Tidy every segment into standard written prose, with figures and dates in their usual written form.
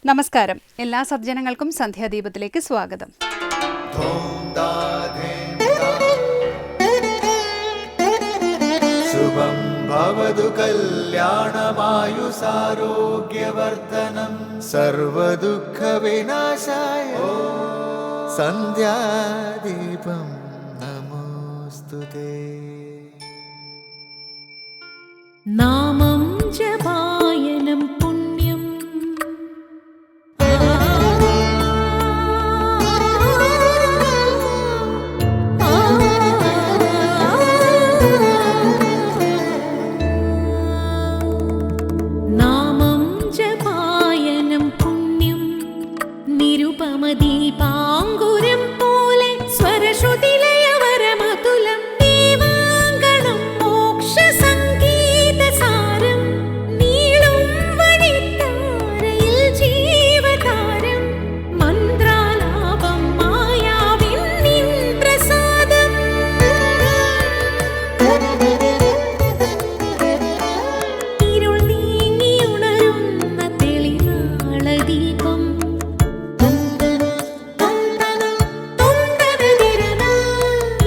നമസ്കാരം. എല്ലാ സജ്ജനങ്ങൾക്കും സന്ധ്യാദീപത്തിലേക്ക് സ്വാഗതം. ശുഭം ഭവതു കല്യാണമായുസാരോഗ്യവർദ്ധനം സർവദുഃഖ വിനാശായ സന്ധ്യാദീപം നമോസ്തുതേ. നാമം ജപായനം പുണ്യം നാമം ജപായനം പുണ്യം നിരുപമദീപാങ്കുരം പോലെ സ്വരശ്രുതിലയവരമതുലം ദീവാങ്കണം മോക്ഷസംഗീതസാരം നീളും വഴിത്താരയിൽ ജീവതാരം മന്ത്രാലാപം മായാവിൻ നിൻ പ്രസാദം ഇരുൾ നീങ്ങിയുണരുന്ന തെളിനാളദീപം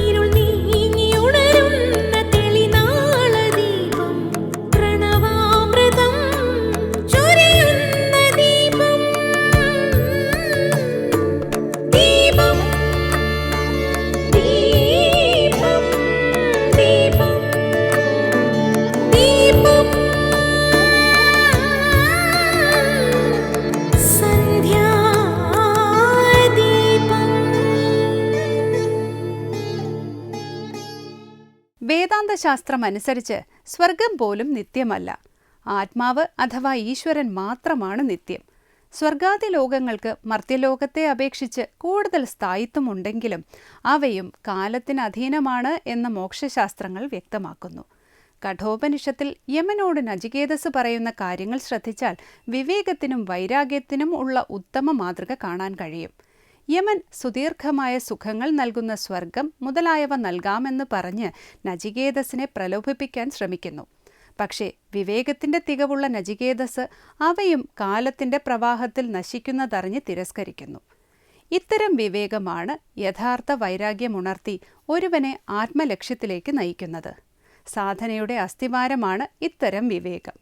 ഇരുൾ നീങ്ങിയുണരുന്ന തെളിനാളദീപം പ്രണവാമൃതം ചൊരിയുന്ന ദീപം ദീപം ദീപം ദീപം ദീപം വേദാന്തശാസ്ത്രം അനുസരിച്ച് സ്വർഗം പോലും നിത്യമല്ല. ആത്മാവ് അഥവാ ഈശ്വരൻ മാത്രമാണ് നിത്യം. സ്വർഗാദി ലോകങ്ങൾക്ക് മർത്യലോകത്തെ അപേക്ഷിച്ച് കൂടുതൽ സ്ഥായിത്വമുണ്ടെങ്കിലും അവയും കാലത്തിന് അധീനമാണ് എന്ന് മോക്ഷശാസ്ത്രങ്ങൾ വ്യക്തമാക്കുന്നു. കഠോപനിഷത്തിൽ യമനോട് നചികേതസ് പറയുന്ന കാര്യങ്ങൾ ശ്രദ്ധിച്ചാൽ വിവേകത്തിനും വൈരാഗ്യത്തിനും ഉള്ള ഉത്തമ മാതൃക കാണാൻ കഴിയും. യമൻ സുദീർഘമായ സുഖങ്ങൾ നൽകുന്ന സ്വർഗം മുതലായവ നൽകാമെന്ന് പറഞ്ഞ് നചികേതസിനെ പ്രലോഭിപ്പിക്കാൻ ശ്രമിക്കുന്നു. പക്ഷേ വിവേകത്തിന്റെ തികവുള്ള നചികേതസ് അവയും കാലത്തിന്റെ പ്രവാഹത്തിൽ നശിക്കുന്നതറിഞ്ഞ് തിരസ്കരിക്കുന്നു. ഇത്തരം വിവേകമാണ് യഥാർത്ഥ വൈരാഗ്യമുണർത്തി ഒരുവനെ ആത്മലക്ഷ്യത്തിലേക്ക് നയിക്കുന്നത്. സാധനയുടെ അസ്ഥിവാരമാണ് ഇത്തരം വിവേകം.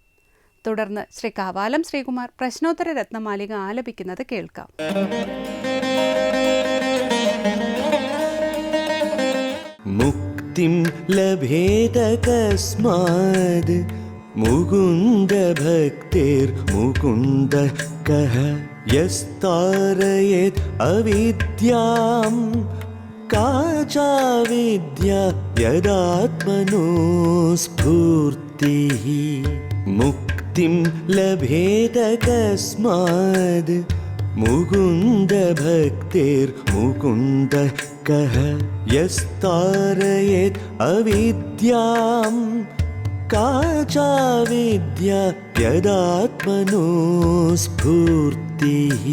തുടർന്ന് ശ്രീ കാവാലം ശ്രീകുമാർ പ്രശ്നോത്തര രത്നമാലിക ആലപിക്കുന്നത് കേൾക്കാം. മുക്തിം ലഭേത കസ്മാദ് മുകുന്ദ ഭക്തിർ മുകുന്ദ കഹ യസ്താരയേത് അവിദ്യാം കാചാ വിദ്യ യദാത്മനോ സ്ഫൂർത്തിഃ. മുക്തിം ലഭേത കസ്മാദ് മുകുന്ദ ഭക്തിർ മുകുന്ദ കഹ യസ്താരയേത് അവിദ്യാം കാചാ വിദ്യ യദാത്മനോ സ്ഫൂർത്തിഃ.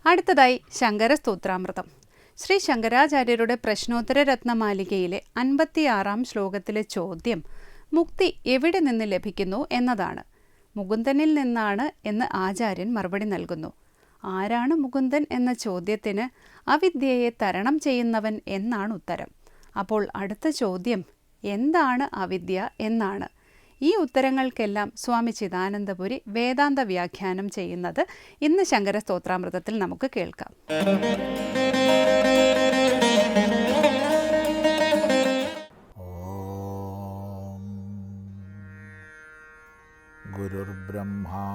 അടുത്തതായി ശങ്കര സ്തോത്രാമൃതം. ശ്രീ ശങ്കരാചാര്യരുടെ പ്രശ്നോത്തര രത്നമാലികയിലെ 56-ാം ശ്ലോകത്തിലെ ചോദ്യം മുക്തി എവിടെ നിന്ന് ലഭിക്കുന്നു എന്നതാണ്. മുകുന്ദനിൽ നിന്നാണ് എന്ന് ആചാര്യൻ മറുപടി നൽകുന്നു. ആരാണ് മുകുന്ദൻ എന്ന ചോദ്യത്തിന് അവിദ്യയെ തരണം ചെയ്യുന്നവൻ എന്നാണ് ഉത്തരം. അപ്പോൾ അടുത്ത ചോദ്യം എന്താണ് അവിദ്യ എന്നാണ്. ഈ ഉത്തരങ്ങൾക്കെല്ലാം സ്വാമി ചിദാനന്ദപുരി വേദാന്ത വ്യാഖ്യാനം ചെയ്യുന്നത് ഇന്ന് ശങ്കര സ്തോത്രാമൃതത്തിൽ നമുക്ക് കേൾക്കാം. ഗുരുർബ്രഹ്മാ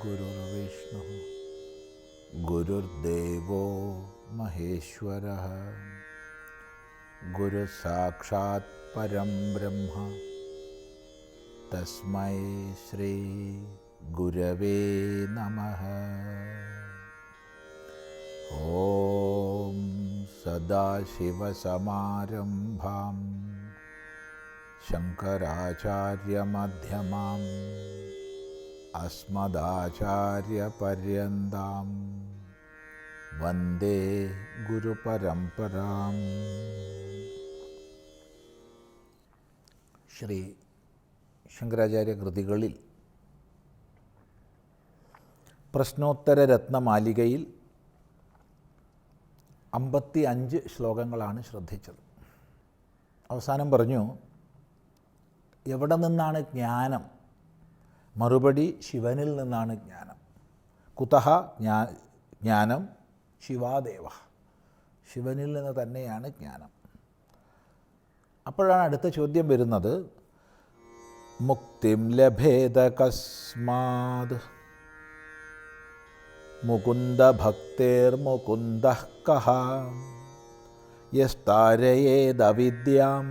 ഗുരുർവിഷ്ണു ഗുരുർദേവോ മഹേശ്വരഃ ഗുരു സാക്ഷാത് പരം ബ്രഹ്മ തസ്മൈ ശ്രീ ഗുരവേ നമഃ. ഓം സദാശിവസമാരംഭാം ശങ്കരാചാര്യമധ്യമാം അസ്മദാചാര്യപര്യന്താം വന്ദേ ഗുരുപരമ്പരാം. ശ്രീ ശങ്കരാചാര്യ കൃതികളിൽ പ്രശ്നോത്തര രത്നമാലികയിൽ 55 ശ്ലോകങ്ങളാണ് ശ്രദ്ധിച്ചത്. അവസാനം പറഞ്ഞു, എവിടെ നിന്നാണ് ജ്ഞാനം? മറുപടി, ശിവനിൽ നിന്നാണ് ജ്ഞാനം. കുതഹ ജ്ഞാനം ശിവാദേവ, ശിവനിൽ നിന്ന് തന്നെയാണ് ജ്ഞാനം. അപ്പോഴാണ് അടുത്ത ചോദ്യം വരുന്നത്, മുക്തിം ലഭേത കസ്മാത് മുകുന്ദ ഭക്തേർമുകുന്ദഃ കഃ യസ്താരയേദവിദ്യാം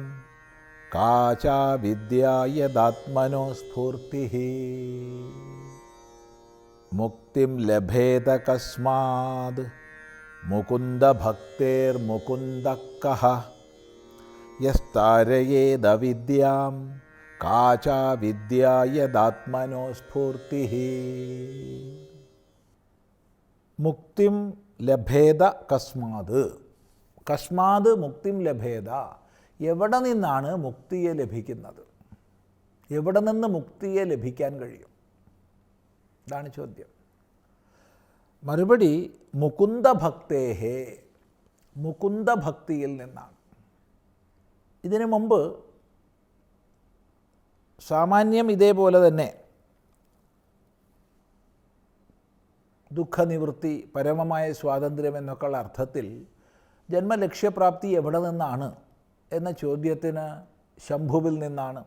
കാചാ വിദ്യാ യദാത്മനോ സ്ഫൂർത്തിഃ. മുക്തിം ലഭേത കസ്മാത് മുകുന്ദ ഭക്തേർമുകുന്ദഃ കഃ യസ്താരയേദവിദ്യാം കാചാ വിദ്യാ യദാത്മനോ സ്ഫൂർത്തിഃ. മുക്തിം ലഭേത കസ്മാത്, കസ്മാത് മുക്തിം ലഭേത, എവിടെ നിന്നാണ് മുക്തിയെ ലഭിക്കുന്നത്? എവിടെ നിന്ന് മുക്തിയെ ലഭിക്കാൻ കഴിയും? ഇതാണ് ചോദ്യം. മറുപടി, മുകുന്ദ ഭക്തേഹേ, മുകുന്ദ ഭക്തിയിൽ നിന്നാണ്. ഇതിനു മുമ്പ് സാമാന്യം ഇതേപോലെ തന്നെ ദുഃഖനിവൃത്തി, പരമമായ സ്വാതന്ത്ര്യം എന്നൊക്കെയുള്ള അർത്ഥത്തിൽ ജന്മലക്ഷ്യപ്രാപ്തി എവിടെ നിന്നാണ് എന്ന ചോദ്യത്തിന് ശംഭുവിൽ നിന്നാണ്,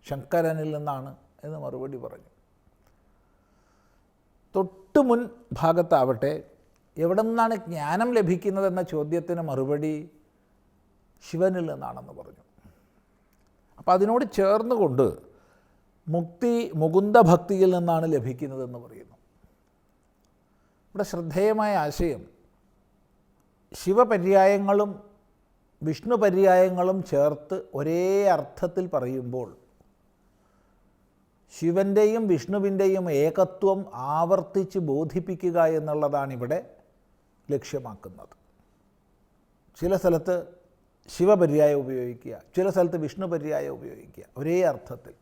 ശങ്കരനിൽ നിന്നാണ് എന്ന് മറുപടി പറഞ്ഞു. തൊട്ടു മുൻ ഭാഗത്താവട്ടെ, എവിടെ നിന്നാണ് ജ്ഞാനം ലഭിക്കുന്നതെന്ന ചോദ്യത്തിന് മറുപടി ശിവനിൽ നിന്നാണെന്ന് പറഞ്ഞു. അപ്പം അതിനോട് ചേർന്നുകൊണ്ട് മുക്തി മുകുന്ദ ഭക്തിയിൽ നിന്നാണ് ലഭിക്കുന്നതെന്ന് പറയുന്നു. ഇവിടെ ശ്രദ്ധേയമായ ആശയം, ശിവപര്യായങ്ങളും വിഷ്ണു പര്യായങ്ങളും ചേർത്ത് ഒരേ അർത്ഥത്തിൽ പറയുമ്പോൾ ശിവൻ്റെയും വിഷ്ണുവിൻ്റെയും ഏകത്വം ആവർത്തിച്ച് ബോധിപ്പിക്കുക എന്നുള്ളതാണിവിടെ ലക്ഷ്യമാക്കുന്നത്. ചില സ്ഥലത്ത് ശിവപര്യായം ഉപയോഗിക്കുക, ചില സ്ഥലത്ത് വിഷ്ണു പര്യായം ഉപയോഗിക്കുക, ഒരേ അർത്ഥത്തിൽ.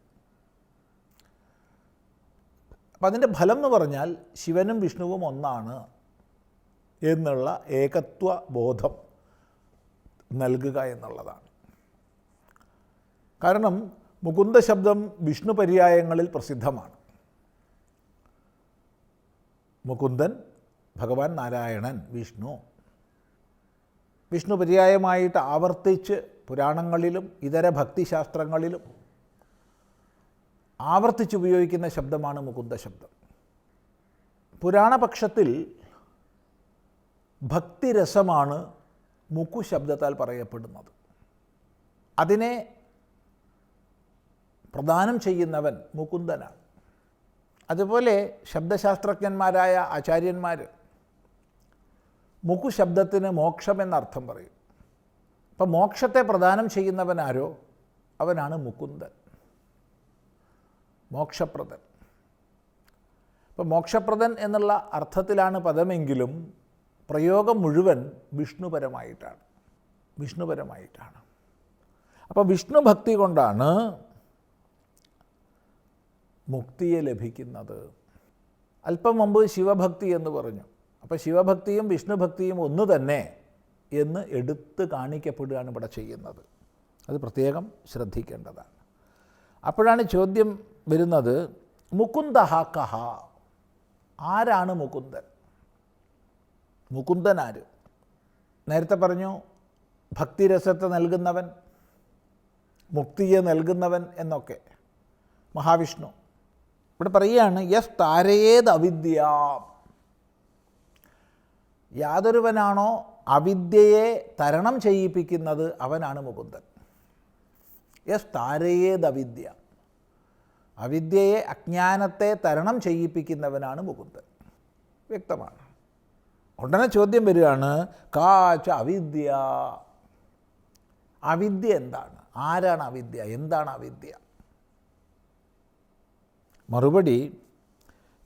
അപ്പം അതിൻ്റെ ഫലം എന്ന് പറഞ്ഞാൽ ശിവനും വിഷ്ണുവും ഒന്നാണ് എന്നുള്ള ഏകത്വ ബോധം നൽകുക എന്നുള്ളതാണ്. കാരണം മുകുന്ദ ശബ്ദം വിഷ്ണു പര്യായങ്ങളിൽ പ്രസിദ്ധമാണ്. മുകുന്ദൻ, ഭഗവാൻ നാരായണൻ, വിഷ്ണു. വിഷ്ണു പര്യായമായിട്ട് ആവർത്തിച്ച് പുരാണങ്ങളിലും ഇതര ഭക്തിശാസ്ത്രങ്ങളിലും ആവർത്തിച്ച് ഉപയോഗിക്കുന്ന ശബ്ദമാണ് മുകുന്ദ ശബ്ദം. പുരാണപക്ഷത്തിൽ ഭക്തിരസമാണ് മുക്കു ശബ്ദത്താൽ പറയപ്പെടുന്നത്. അതിനെ പ്രദാനം ചെയ്യുന്നവൻ മുകുന്ദനാണ്. അതുപോലെ ശബ്ദശാസ്ത്രജ്ഞന്മാരായ ആചാര്യന്മാർ മുക്കു ശബ്ദത്തിന് മോക്ഷം എന്നർത്ഥം പറയും. അപ്പം മോക്ഷത്തെ പ്രദാനം ചെയ്യുന്നവനാരോ അവനാണ് മുകുന്ദൻ, മോക്ഷപ്രദൻ. അപ്പം മോക്ഷപ്രദൻ എന്നുള്ള അർത്ഥത്തിലാണ് പദമെങ്കിലും പ്രയോഗം മുഴുവൻ വിഷ്ണുപരമായിട്ടാണ്. അപ്പോൾ വിഷ്ണു ഭക്തി കൊണ്ടാണ് മുക്തിയെ ലഭിക്കുന്നത്. അല്പം മുമ്പ് ശിവഭക്തി എന്ന് പറഞ്ഞു. അപ്പോൾ ശിവഭക്തിയും വിഷ്ണുഭക്തിയും ഒന്ന് തന്നെ എന്ന് എടുത്ത് കാണിക്കപ്പെടുകയാണ് ഇവിടെ ചെയ്യുന്നത്. അത് പ്രത്യേകം ശ്രദ്ധിക്കേണ്ടതാണ്. അപ്പോഴാണ് ചോദ്യം വരുന്നത്, മുകുന്ദഃ കഃ, ആരാണ് മുകുന്ദൻ? മുകുന്ദൻ ആര്? നേരത്തെ പറഞ്ഞു ഭക്തിരസത്തെ നൽകുന്നവൻ, മുക്തിയെ നൽകുന്നവൻ എന്നൊക്കെ. മഹാവിഷ്ണു. ഇവിടെ പറയുകയാണ് യസ് താരയേത് അവിദ്യാം, യാതൊരുവനാണോ അവിദ്യയെ തരണം ചെയ്യിപ്പിക്കുന്നത് അവനാണ് മുകുന്ദൻ. യസ് താരയേത് അവിദ്യ, അവിദ്യയെ, അജ്ഞാനത്തെ തരണം ചെയ്യിപ്പിക്കുന്നവനാണ് മുകുന്ദൻ. വ്യക്തമാണ്. ഉടനെ ചോദ്യം വരികയാണ്, കാച്ച അവിദ്യ, അവിദ്യ എന്താണ്? ആരാണ് അവിദ്യ? എന്താണ് അവിദ്യ? മറുപടി,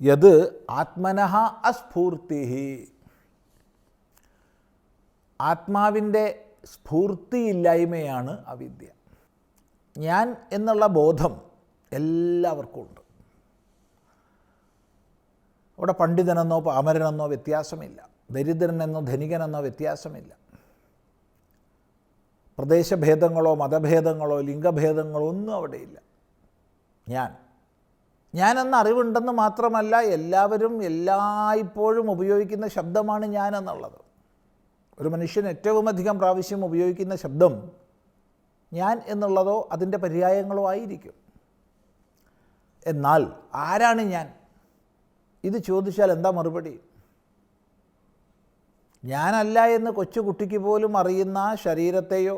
യത് ആത്മനഃ അസ്ഫൂർത്തി, ആത്മാവിൻ്റെ സ്ഫൂർത്തിയില്ലായ്മയാണ് അവിദ്യ. ഞാൻ എന്നുള്ള ബോധം എല്ലാവർക്കും ഉണ്ട്. അവിടെ പണ്ഡിതനെന്നോ പാമരനെന്നോ വ്യത്യാസമില്ല, ദരിദ്രനെന്നോ ധനികനെന്നോ വ്യത്യാസമില്ല. പ്രദേശഭേദങ്ങളോ മതഭേദങ്ങളോ ലിംഗഭേദങ്ങളോ ഒന്നും അവിടെയില്ല. ഞാനെന്ന അറിവുണ്ടെന്ന് മാത്രമല്ല, എല്ലാവരും എല്ലായ്പ്പോഴും ഉപയോഗിക്കുന്ന ശബ്ദമാണ് ഞാൻ എന്നുള്ളത്. ഒരു മനുഷ്യൻ ഏറ്റവും അധികം പ്രാവശ്യം ഉപയോഗിക്കുന്ന ശബ്ദം ഞാൻ എന്നുള്ളതോ അതിൻ്റെ പര്യായങ്ങളോ ആയിരിക്കും. എന്നാൽ ആരാണ് ഞാൻ? ഇത് ചോദിച്ചാൽ എന്താ മറുപടി? ഞാനല്ല എന്ന് കൊച്ചുകുട്ടിക്ക് പോലും അറിയുന്ന ശരീരത്തെയോ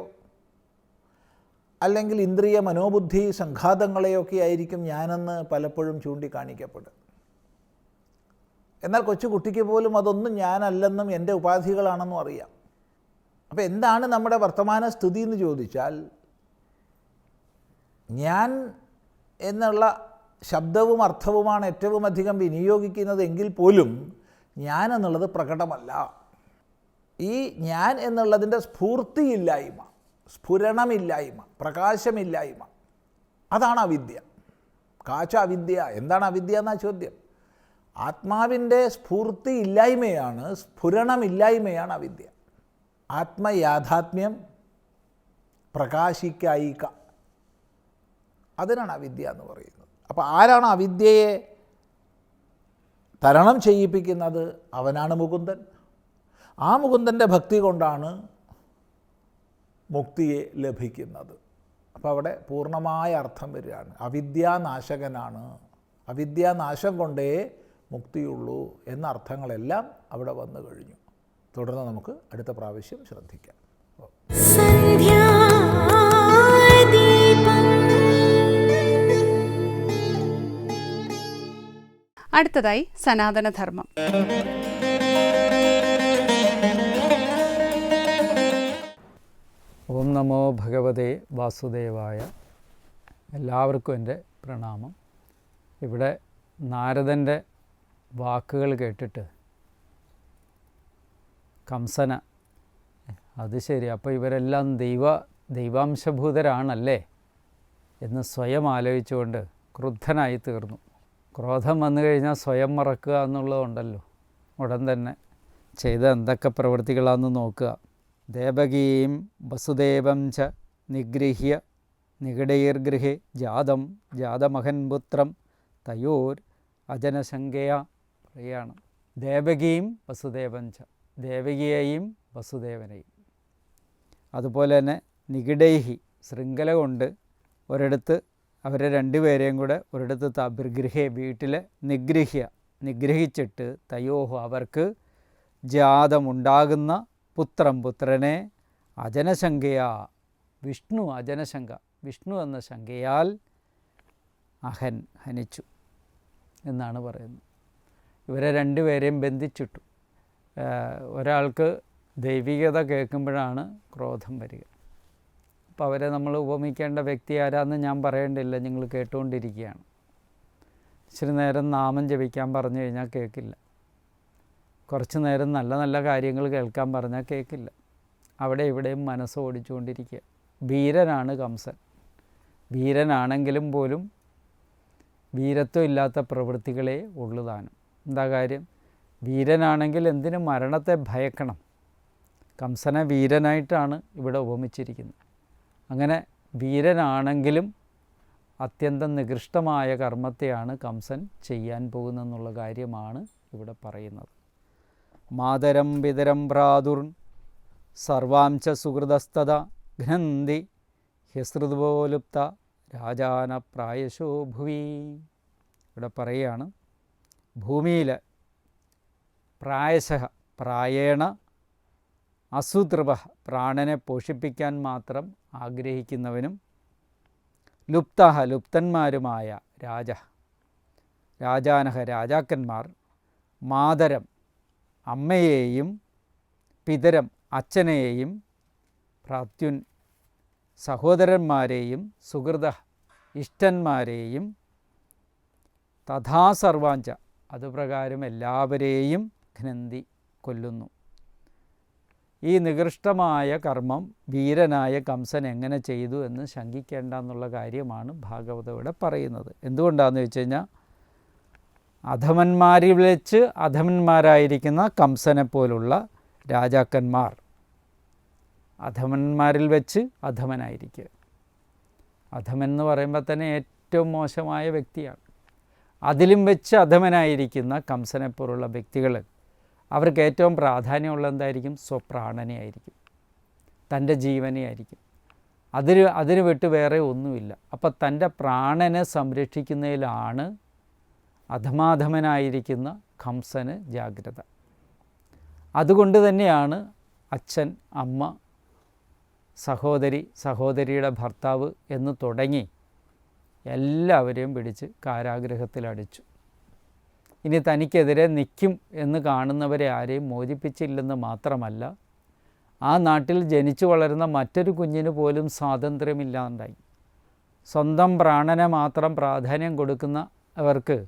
അല്ലെങ്കിൽ ഇന്ദ്രിയ മനോബുദ്ധി സംഘാതങ്ങളെയൊക്കെ ആയിരിക്കും ഞാനെന്ന് പലപ്പോഴും ചൂണ്ടിക്കാണിക്കപ്പെടും. എന്നാൽ കൊച്ചുകുട്ടിക്ക് പോലും അതൊന്നും ഞാനല്ലെന്നും എൻ്റെ ഉപാധികളാണെന്നും അറിയാം. അപ്പോൾ എന്താണ് നമ്മുടെ വർത്തമാന സ്ഥിതി എന്ന് ചോദിച്ചാൽ, ഞാൻ എന്നുള്ള ശബ്ദവും അർത്ഥവുമാണ് ഏറ്റവും അധികം വിനിയോഗിക്കുന്നത് എങ്കിൽ പോലും ഞാൻ എന്നുള്ളത് പ്രകടമല്ല. ഈ ഞാൻ എന്നുള്ളതിൻ്റെ സ്ഫൂർത്തിയില്ലായ്മ, സ്ഫുരണമില്ലായ്മ, പ്രകാശമില്ലായ്മ, അതാണ് അവിദ്യ. കാച്ച അവിദ്യ. എന്താണ് അവിദ്യ എന്നാ ചോദ്യം. ആത്മാവിൻ്റെ സ്ഫൂർത്തി ഇല്ലായ്മയാണ്, സ്ഫുരണമില്ലായ്മയാണ് അവിദ്യ. ആത്മയാഥാത്മ്യം പ്രകാശിക്കായിക, അതിനാണ് അവിദ്യ എന്ന് പറയുന്നത്. അപ്പോൾ ആരാണ് അവിദ്യയെ തരണം ചെയ്യിപ്പിക്കുന്നത്? അവനാണ് മുകുന്ദൻ. ആ മുകുന്ദൻ്റെ ഭക്തി കൊണ്ടാണ് മുക്തിയെ ലഭിക്കുന്നത്. അപ്പോൾ അവിടെ പൂർണ്ണമായ അർത്ഥം വരികയാണ്. അവിദ്യാനാശകനാണ്, അവിദ്യാനാശം കൊണ്ടേ മുക്തിയുള്ളൂ എന്ന അർത്ഥങ്ങളെല്ലാം അവിടെ വന്നു കഴിഞ്ഞു. തുടർന്ന് നമുക്ക് അടുത്ത പ്രാവശ്യം ശ്രദ്ധിക്കാം. അടുത്തതായി സനാതനധർമ്മം. ഓം നമോ ഭഗവതേ വാസുദേവായ. എല്ലാവർക്കും എൻ്റെ പ്രണാമം. ഇവിടെ നാരദൻ്റെ വാക്കുകൾ കേട്ടിട്ട് കംസന, അത് ശരി, അപ്പോൾ ഇവരെല്ലാം ദൈവാംശഭൂതരാണല്ലേ എന്ന് സ്വയം ആലോചിച്ചുകൊണ്ട് ക്രുദ്ധനായി തീർന്നു. ക്രോധം വന്നു കഴിഞ്ഞാൽ സ്വയം മറക്കുക എന്നുള്ളതുണ്ടല്ലോ. ഉടൻ തന്നെ ചെയ്ത എന്തൊക്കെ പ്രവൃത്തികളാണെന്ന് നോക്കുക. ദേവകീം വസുദേവം ച നിഗൃഹ്യ നികടൈർഗൃഹേ ജാതമഹൻപുത്രം തയോർ അജനശങ്കയ പറയുകയാണ്. ദേവകീം വസുദേവം ച, ദേവകിയെയും വസുദേവനെയും. അതുപോലെ തന്നെ നികിടൈഹി, ശൃംഖല കൊണ്ട് ഒരിടത്ത് അവരെ രണ്ടുപേരെയും കൂടെ ഒരിടത്ത് ഗൃഹേ, വീട്ടിൽ നിഗ്രഹിച്ചിട്ട് തയോഹു, അവർക്ക് ജാതമുണ്ടാകുന്ന പുത്രനെ അജനശങ്കയാ, അജനശങ്ക, വിഷ്ണു എന്ന ശങ്കയാൽ ഹനിച്ചു എന്നാണ് പറയുന്നത്. ഇവരെ രണ്ടുപേരെയും ബന്ധിച്ചിട്ടു. ഒരാൾക്ക് ദൈവികത കേൾക്കുമ്പോഴാണ് ക്രോധം വരിക. അപ്പോൾ അവരെ നമ്മൾ ഉപമിക്കേണ്ട വ്യക്തി ആരാന്ന് ഞാൻ പറയേണ്ടില്ല, നിങ്ങൾ കേട്ടുകൊണ്ടിരിക്കുകയാണ്. ഇച്ചിരി നേരം നാമം ജപിക്കാൻ പറഞ്ഞു കഴിഞ്ഞാൽ കേൾക്കില്ല. കുറച്ച് നേരം നല്ല നല്ല കാര്യങ്ങൾ കേൾക്കാൻ പറഞ്ഞാൽ കേൾക്കില്ല. അവിടെ ഇവിടെയും മനസ്സ് ഓടിച്ചുകൊണ്ടിരിക്കുക. വീരനാണ് കംസൻ. വീരനാണെങ്കിലും പോലും വീരത്വം ഇല്ലാത്ത പ്രവൃത്തികളെ ഉള്ളതാനും. എന്താ കാര്യം? വീരനാണെങ്കിൽ എന്തിന് മരണത്തെ ഭയക്കണം? കംസനെ വീരനായിട്ടാണ് ഇവിടെ ഉപമിച്ചിരിക്കുന്നത്. അങ്ങനെ വീരനാണെങ്കിലും അത്യന്തം നികൃഷ്ടമായ കർമ്മത്തെയാണ് കംസൻ ചെയ്യാൻ പോകുന്നതെന്നുള്ള കാര്യമാണ് ഇവിടെ പറയുന്നത്. മാതരം പിതരം ഭ്രാതുർ സർവാംച സുഹൃതസ്തത ഘ്നന്തി ഹ്യസൃതോലുപ്ത രാജാന പ്രായശോ ഭുവി. ഇവിടെ പറയുകയാണ്, ഭൂമിയിൽ പ്രായേണ അസുതൃപ, പ്രാണനെ പോഷിപ്പിക്കാൻ മാത്രം ആഗ്രഹിക്കുന്നവനും ലുപ്തന്മാരുമായ രാജാനഹ, രാജാക്കന്മാർ, മാതരം അമ്മയെയും പിതരം അച്ഛനെയും ഭ്രാത്യുൻ സഹോദരന്മാരെയും സുഹൃത ഇഷ്ടന്മാരെയും തഥാസർവാഞ്ച അതുപ്രകാരം എല്ലാവരെയും ഘ്നന്തി കൊല്ലുന്നു. ഈ നികൃഷ്ടമായ കർമ്മം വീരനായ കംസൻ എങ്ങനെ ചെയ്തു എന്ന് ശങ്കിക്കേണ്ട എന്നുള്ള കാര്യമാണ് ഭാഗവതം ഇവിടെ പറയുന്നത്. എന്തുകൊണ്ടാണെന്ന് വെച്ച് കഴിഞ്ഞാൽ അധമന്മാരിൽ വെച്ച് അധമന്മാരായിരിക്കുന്ന കംസനെ പോലുള്ള രാജാക്കന്മാർ അധമന്മാരിൽ വെച്ച് അധമനായിരിക്കുക. അധമൻ എന്ന് പറയുമ്പോൾ തന്നെ ഏറ്റവും മോശമായ വ്യക്തിയാണ്. അതിലും വെച്ച് അധമനായിരിക്കുന്ന കംസനെ പോലുള്ള വ്യക്തികൾ അവർക്ക് ഏറ്റവും പ്രാധാന്യമുള്ള എന്തായിരിക്കും? സ്വപ്രാണനെ ആയിരിക്കും, തൻ്റെ ജീവനെ ആയിരിക്കും. അതിന് വിട്ട് വേറെ ഒന്നുമില്ല. അപ്പം തൻ്റെ പ്രാണനെ സംരക്ഷിക്കുന്നതിലാണ് അധമാധമനായിരിക്കുന്ന കംസന് ജാഗ്രത. അതുകൊണ്ട് തന്നെയാണ് അച്ഛൻ, അമ്മ, സഹോദരി, സഹോദരിയുടെ ഭർത്താവ് എന്ന് തുടങ്ങി എല്ലാവരെയും പിടിച്ച് കാരാഗൃഹത്തിലടിച്ചു. ഇനി തനിക്കെതിരെ നിൽക്കും എന്ന് കാണുന്നവരെ ആരെയും മോചിപ്പിച്ചില്ലെന്ന് മാത്രമല്ല, ആ നാട്ടിൽ ജനിച്ചു വളരുന്ന മറ്റൊരു കുഞ്ഞിന് പോലും സ്വാതന്ത്ര്യമില്ലാണ്ടായി. സ്വന്തം പ്രാണനെ മാത്രം പ്രാധാന്യം കൊടുക്കുന്നവർക്ക്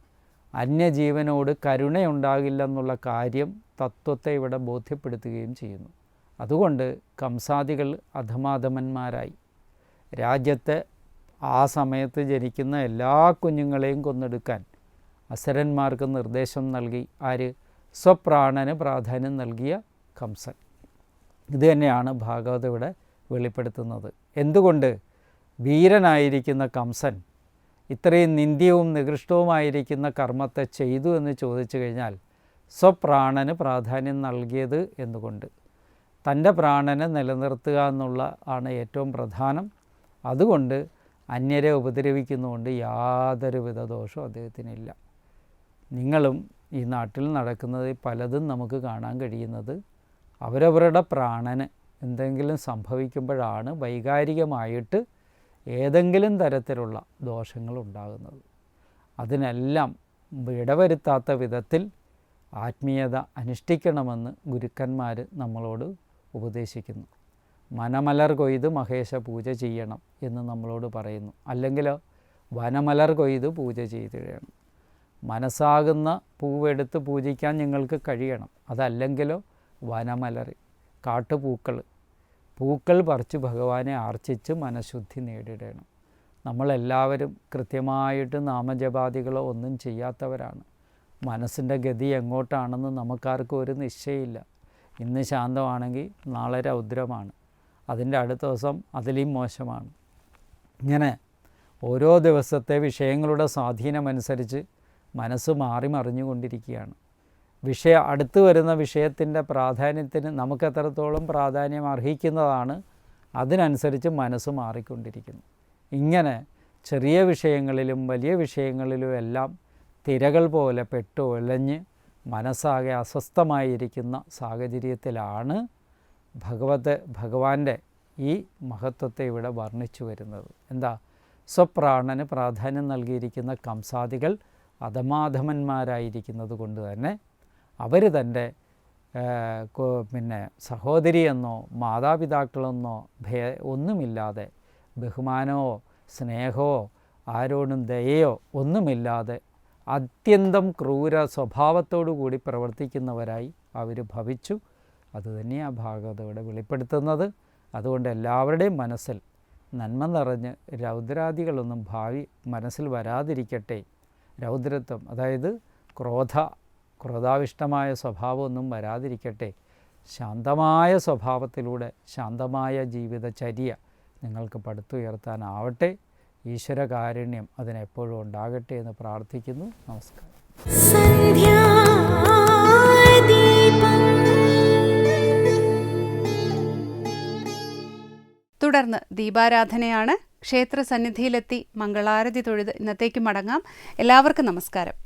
അന്യജീവനോട് കരുണയുണ്ടാകില്ലെന്നുള്ള കാര്യം തത്വത്തെ ഇവിടെ ബോധ്യപ്പെടുത്തുകയും ചെയ്യുന്നു. അതുകൊണ്ട് കംസാദികൾ അധമാധമന്മാരായി. രാജ്യത്തെ ആ സമയത്ത് ജനിക്കുന്ന എല്ലാ കുഞ്ഞുങ്ങളെയും കൊന്നെടുക്കാൻ അസുരന്മാർക്ക് നിർദ്ദേശം നൽകി ആര്? സ്വപ്രാണന് പ്രാധാന്യം നൽകിയ കംസൻ. ഇത് തന്നെയാണ് ഭാഗവതം ഇവിടെ വെളിപ്പെടുത്തുന്നത്. എന്തുകൊണ്ട് വീരനായിരിക്കുന്ന കംസൻ ഇത്രയും നിന്ദ്യവും നികൃഷ്ടവുമായിരിക്കുന്ന കർമ്മത്തെ ചെയ്തു എന്ന് ചോദിച്ചു കഴിഞ്ഞാൽ സ്വപ്രാണന് പ്രാധാന്യം നൽകിയത് എന്തുകൊണ്ട്? തൻ്റെ പ്രാണനെ നിലനിർത്തുക എന്നുള്ള ആണ് ഏറ്റവും പ്രധാനം. അതുകൊണ്ട് അന്യരെ ഉപദ്രവിക്കുന്നതുകൊണ്ട് യാതൊരുവിധ ദോഷവും അദ്ദേഹത്തിനില്ല. നിങ്ങളും ഈ നാട്ടിൽ നടക്കുന്നത് പലതും നമുക്ക് കാണാൻ കഴിയുന്നത് അവരവരുടെ പ്രാണന് എന്തെങ്കിലും സംഭവിക്കുമ്പോഴാണ് വൈകാരികമായിട്ട് ഏതെങ്കിലും തരത്തിലുള്ള ദോഷങ്ങൾ ഉണ്ടാകുന്നത്. അതിനെല്ലാം ഇടവരുത്താത്ത വിധത്തിൽ ആത്മീയത അനുഷ്ഠിക്കണമെന്ന് ഗുരുക്കന്മാർ നമ്മളോട് ഉപദേശിക്കുന്നു. മനമലർ കൊയ്ത് മഹേശ പൂജ ചെയ്യണം എന്ന് നമ്മളോട് പറയുന്നു. അല്ലെങ്കിലോ വനമലർ കൊയ്ത് പൂജ ചെയ്തിടണം. മനസ്സാകുന്ന പൂവെടുത്ത് പൂജിക്കാൻ നിങ്ങൾക്ക് കഴിയണം. അതല്ലെങ്കിലോ വനമലർ, കാട്ടുപൂക്കൾ, പൂക്കൾ പറിച്ച് ഭഗവാനെ ആർച്ചിച്ച് മനഃശുദ്ധി നേടിയിടണം. നമ്മളെല്ലാവരും കൃത്യമായിട്ട് നാമജപാദികളോ ഒന്നും ചെയ്യാത്തവരാണ്. മനസ്സിൻ്റെ ഗതി എങ്ങോട്ടാണെന്ന് നമുക്കാർക്കും ഒരു നിശ്ചയമില്ല. ഇന്ന് ശാന്തമാണെങ്കിൽ നാളെ രൗദ്രമാണ്, അതിൻ്റെ അടുത്ത ദിവസം അതിലും മോശമാണ്. ഇങ്ങനെ ഓരോ ദിവസത്തെ വിഷയങ്ങളുടെ സ്വാധീനമനുസരിച്ച് മനസ്സ് മാറി മറിഞ്ഞുകൊണ്ടിരിക്കുകയാണ്. അടുത്ത് വരുന്ന വിഷയത്തിൻ്റെ പ്രാധാന്യത്തിന് നമുക്ക് എത്രത്തോളം പ്രാധാന്യം അർഹിക്കുന്നതാണ്, അതിനനുസരിച്ച് മനസ്സ് മാറിക്കൊണ്ടിരിക്കുന്നു. ഇങ്ങനെ ചെറിയ വിഷയങ്ങളിലും വലിയ വിഷയങ്ങളിലും എല്ലാം തിരകൾ പോലെ പെട്ടൊലഞ്ഞ് മനസ്സാകെ അസ്വസ്ഥമായിരിക്കുന്ന സാഹചര്യത്തിലാണ് ഭഗവാന്റെ ഈ മഹത്വത്തെ ഇവിടെ വർണ്ണിച്ചു വരുന്നത്. എന്താ? സ്വപ്രാണന് പ്രാധാന്യം നൽകിയിരിക്കുന്ന കംസാദികൾ അധമാധമന്മാരായിരിക്കുന്നത് കൊണ്ട് തന്നെ അവർ തൻ്റെ സഹോദരിയെന്നോ മാതാപിതാക്കളെന്നോ ഒന്നുമില്ലാതെ, ബഹുമാനമോ സ്നേഹമോ ആരോടും ദയയോ ഒന്നുമില്ലാതെ അത്യന്തം ക്രൂര സ്വഭാവത്തോടു കൂടി പ്രവർത്തിക്കുന്നവരായി അവർ ഭവിച്ചു. അതുതന്നെയാണ് ഭാഗവതം ഇവിടെ വെളിപ്പെടുത്തുന്നത്. അതുകൊണ്ട് എല്ലാവരുടെയും മനസ്സിൽ നന്മ നിറഞ്ഞ് രൗദ്രാദികളൊന്നും മനസ്സിൽ വരാതിരിക്കട്ടെ. രൗദ്രത്വം, അതായത് ക്രോധാവിഷ്ടമായ സ്വഭാവമൊന്നും വരാതിരിക്കട്ടെ. ശാന്തമായ സ്വഭാവത്തിലൂടെ ശാന്തമായ ജീവിതചര്യ നിങ്ങൾക്ക് പടുത്തുയർത്താനാവട്ടെ. ഈശ്വരകാരുണ്യം അതിനെപ്പോഴും ഉണ്ടാകട്ടെ എന്ന് പ്രാർത്ഥിക്കുന്നു. നമസ്കാരം. തുടർന്ന് ദീപാരാധനയാണ്. ക്ഷേത്ര സന്നിധിയിലെത്തി മംഗളാരതി തൊഴുത് ഇന്നത്തേക്ക് മടങ്ങാം. എല്ലാവർക്കും നമസ്കാരം.